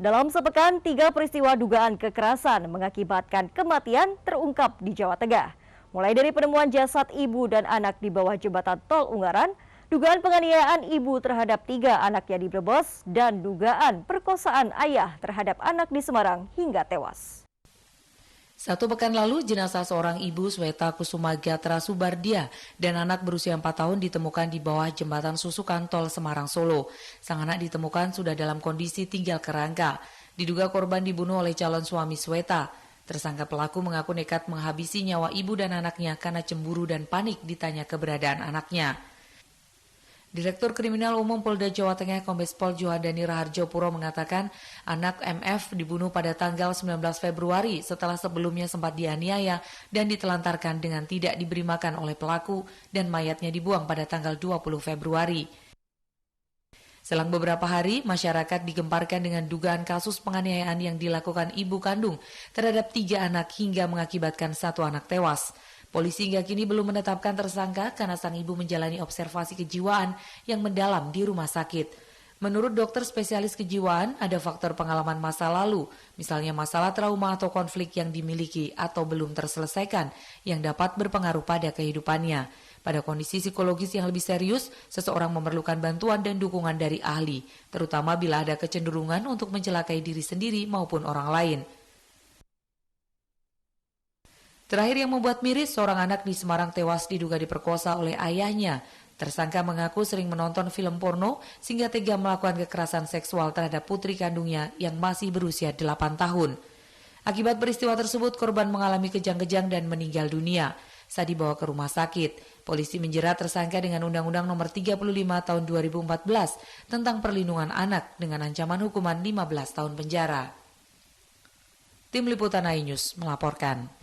Dalam sepekan, 3 peristiwa dugaan kekerasan mengakibatkan kematian terungkap di Jawa Tengah. Mulai dari penemuan jasad ibu dan anak di bawah jembatan Tol Ungaran, dugaan penganiayaan ibu terhadap 3 anaknya di Brebes, dan dugaan perkosaan ayah terhadap anak di Semarang hingga tewas. Satu pekan lalu, jenazah seorang ibu Sweta Kusuma Gatra Subardia dan anak berusia 4 tahun ditemukan di bawah jembatan Susukan Tol Semarang Solo. Sang anak ditemukan sudah dalam kondisi tinggal kerangka. Diduga korban dibunuh oleh calon suami Sweta. Tersangka pelaku mengaku nekat menghabisi nyawa ibu dan anaknya karena cemburu dan panik ditanya keberadaan anaknya. Direktur Kriminal Umum Polda Jawa Tengah Kombes Pol Johandani Raharjo Puro mengatakan anak MF dibunuh pada tanggal 19 Februari setelah sebelumnya sempat dianiaya dan ditelantarkan dengan tidak diberi makan oleh pelaku dan mayatnya dibuang pada tanggal 20 Februari. Selang beberapa hari, masyarakat digemparkan dengan dugaan kasus penganiayaan yang dilakukan ibu kandung terhadap 3 anak hingga mengakibatkan 1 anak tewas. Polisi hingga kini belum menetapkan tersangka karena sang ibu menjalani observasi kejiwaan yang mendalam di rumah sakit. Menurut dokter spesialis kejiwaan, ada faktor pengalaman masa lalu, misalnya masalah trauma atau konflik yang dimiliki atau belum terselesaikan yang dapat berpengaruh pada kehidupannya. Pada kondisi psikologis yang lebih serius, seseorang memerlukan bantuan dan dukungan dari ahli, terutama bila ada kecenderungan untuk mencelakai diri sendiri maupun orang lain. Terakhir yang membuat miris, seorang anak di Semarang tewas diduga diperkosa oleh ayahnya. Tersangka mengaku sering menonton film porno sehingga tega melakukan kekerasan seksual terhadap putri kandungnya yang masih berusia 8 tahun. Akibat peristiwa tersebut, korban mengalami kejang-kejang dan meninggal dunia. Saat dibawa ke rumah sakit, polisi menjerat tersangka dengan Undang-Undang Nomor 35 Tahun 2014 tentang perlindungan anak dengan ancaman hukuman 15 tahun penjara. Tim Liputan iNews melaporkan.